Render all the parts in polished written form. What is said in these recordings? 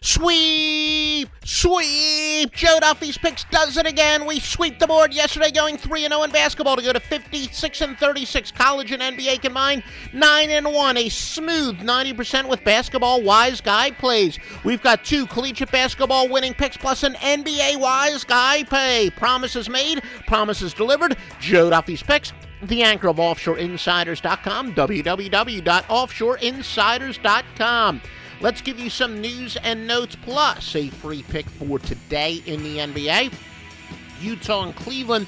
Sweep! Sweep! Joe Duffy's Picks does it again. We sweep the board yesterday, going 3-0 in basketball to go to 56-36. College and NBA combined, 9-1. A smooth 90% with basketball wise guy plays. We've got 2 collegiate basketball winning picks plus an NBA wise guy pay. Promises made, promises delivered. Joe Duffy's Picks, the anchor of OffshoreInsiders.com, www.offshoreinsiders.com. Let's give you some news and notes, plus a free pick for today in the NBA. Utah and Cleveland.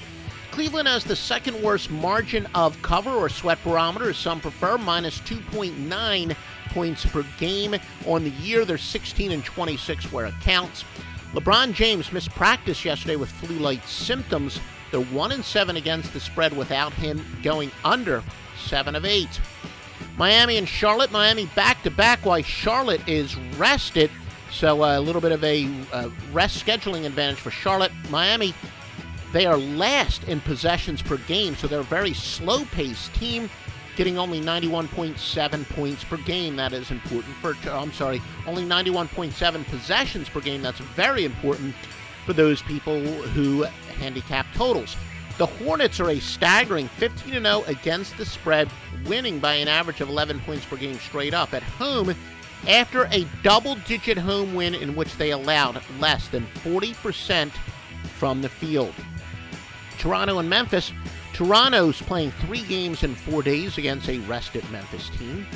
Cleveland has the second worst margin of cover, or sweat barometer, as some prefer, minus 2.9 points per game on the year. They're 16-26 where it counts. LeBron James missed practice yesterday with flu-like symptoms. They're 1-7 against the spread without him, going under 7 of 8. Miami and Charlotte. Miami back-to-back while Charlotte is rested. So a little bit of a rest scheduling advantage for Charlotte. Miami, they are last in possessions per game, so they're a very slow-paced team, getting only 91.7 points per game. That is important for, only 91.7 possessions per game. That's very important for those people who handicap totals. The Hornets are a staggering 15-0 against the spread, winning by an average of 11 points per game straight up at home after a double-digit home win in which they allowed less than 40% from the field. Toronto and Memphis. Toronto's playing 3 games in 4 days against a rested Memphis team.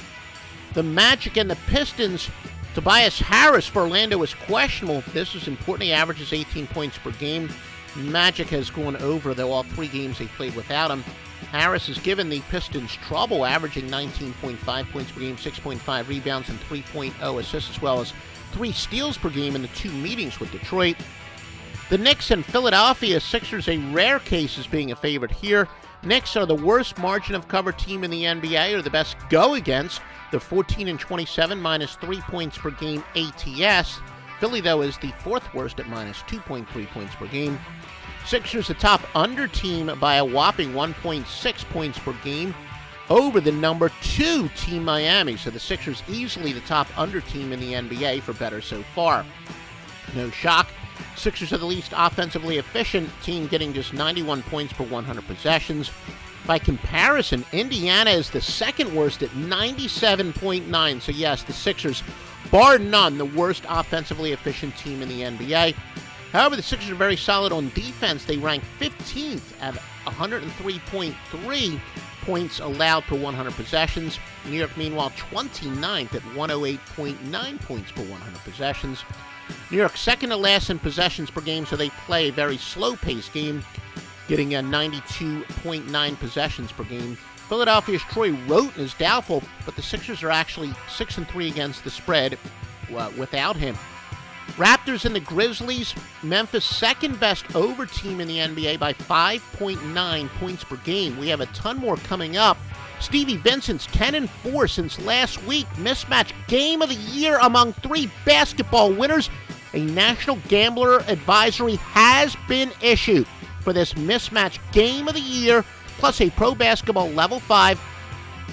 The Magic and the Pistons. Tobias Harris for Orlando is questionable. This is important. He averages 18 points per game. Magic has gone over, though, all 3 games they played without him. Harris has given the Pistons trouble, averaging 19.5 points per game, 6.5 rebounds, and 3.0 assists, as well as 3 steals per game in the 2 meetings with Detroit. The Knicks and Philadelphia Sixers, a rare case as being a favorite here. Knicks are the worst margin of cover team in the NBA, or the best go against. They're 14-27, minus 3 points per game ATS. Philly, though, is the 4th worst at minus 2.3 points per game. Sixers, the top under team by a whopping 1.6 points per game over the number 2 team Miami. So the Sixers easily the top under team in the NBA for better so far. No shock. Sixers are the least offensively efficient team, getting just 91 points per 100 possessions. By comparison, Indiana is the 2nd worst at 97.9. So yes, the Sixers, bar none, the worst offensively efficient team in the NBA. However, the Sixers are very solid on defense. They rank 15th at 103.3 points allowed per 100 possessions. New York, meanwhile, 29th at 108.9 points per 100 possessions. New York second to last in possessions per game, so they play a very slow-paced game, getting a 92.9 possessions per game. Philadelphia's Troy Roten is doubtful, but the Sixers are actually 6-3 against the spread without him. Raptors and the Grizzlies. Memphis, second best over team in the NBA by 5.9 points per game. We have a ton more coming up. Stevie Vincent's 10-4 since last week. Mismatch game of the year among 3 basketball winners. A National Gambler advisory has been issued for this mismatch game of the year, plus a pro basketball level 5.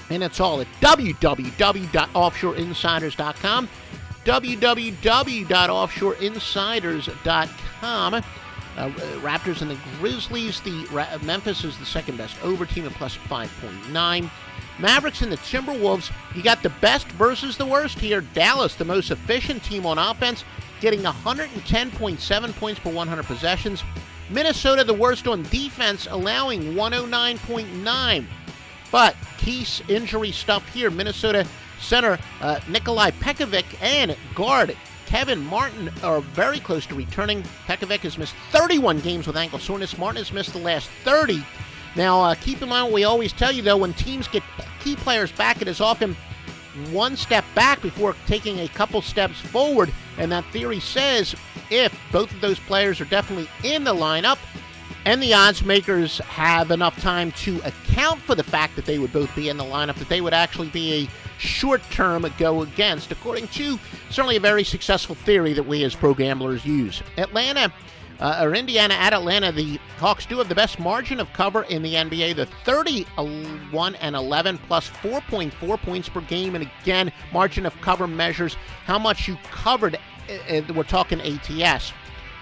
And it's all at www.offshoreinsiders.com. www.offshoreinsiders.com. Raptors and the Grizzlies. Memphis is the second best over team at plus 5.9. Mavericks and the Timberwolves. You got the best versus the worst here. Dallas, the most efficient team on offense, getting 110.7 points per 100 possessions. Minnesota, the worst on defense, allowing 109.9. But Keith's injury stuff here. Minnesota center Nikolai Pekovic and guard Kevin Martin are very close to returning. Pekovic has missed 31 games with ankle soreness. Martin has missed the last 30. Now, keep in mind what we always tell you, though, when teams get key players back, it is often one step back before taking a couple steps forward. And that theory says if both of those players are definitely in the lineup and the odds makers have enough time to account for the fact that they would both be in the lineup, that they would actually be a short-term go against, according to certainly a very successful theory that we as pro gamblers use. Atlanta Indiana at Atlanta. The Hawks do have the best margin of cover in the NBA. The 31-11 plus 4.4 points per game. And again, margin of cover measures how much you covered. We're talking ATS.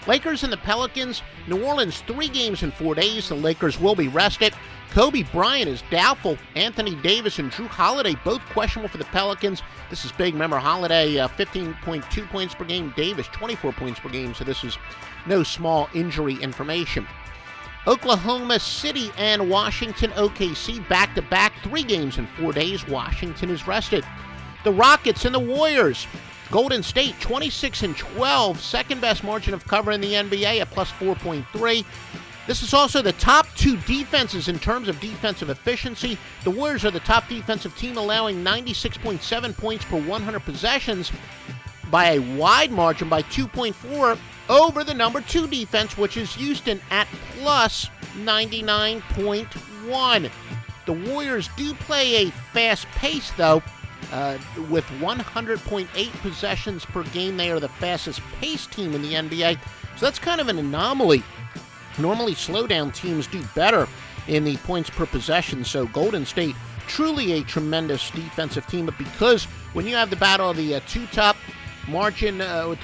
Lakers and the Pelicans. New Orleans 3 games in 4 days. The Lakers will be rested. Kobe Bryant is doubtful. Anthony Davis and Drew Holiday both questionable for the Pelicans. This is big. Remember, Holiday 15.2 points per game. Davis 24 points per game. So this is no small injury information. Oklahoma City and Washington OKC back-to-back 3 games in 4 days. Washington is rested. The Rockets and the Warriors. Golden State 26-12, second best margin of cover in the NBA at plus 4.3. This is also the top 2 defenses in terms of defensive efficiency. The Warriors are the top defensive team, allowing 96.7 points per 100 possessions by a wide margin by 2.4 over the number 2 defense, which is Houston at plus 99.1. The Warriors do play a fast pace, though. With 100.8 possessions per game, they are the fastest paced team in the NBA. So that's kind of an anomaly. Normally, slowdown teams do better in the points per possession. So Golden State, truly a tremendous defensive team. But because when you have the battle of the 2 top margin, to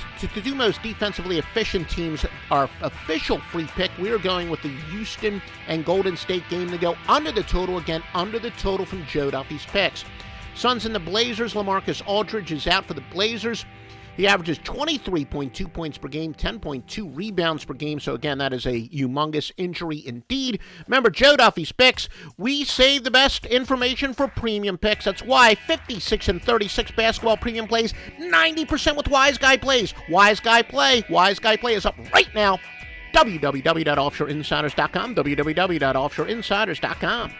do most defensively efficient teams, our official free pick, we are going with the Houston and Golden State game to go under the total. Again, under the total from Joe Duffy's picks. Suns and the Blazers. LaMarcus Aldridge is out for the Blazers. He averages 23.2 points per game, 10.2 rebounds per game. So again, that is a humongous injury indeed. Remember, Joe Duffy's picks. We save the best information for premium picks. That's why 56 and 36 basketball premium plays, 90% with Wise Guy Plays. Wise Guy Play. Wise Guy Play is up right now. www.offshoreinsiders.com. www.offshoreinsiders.com.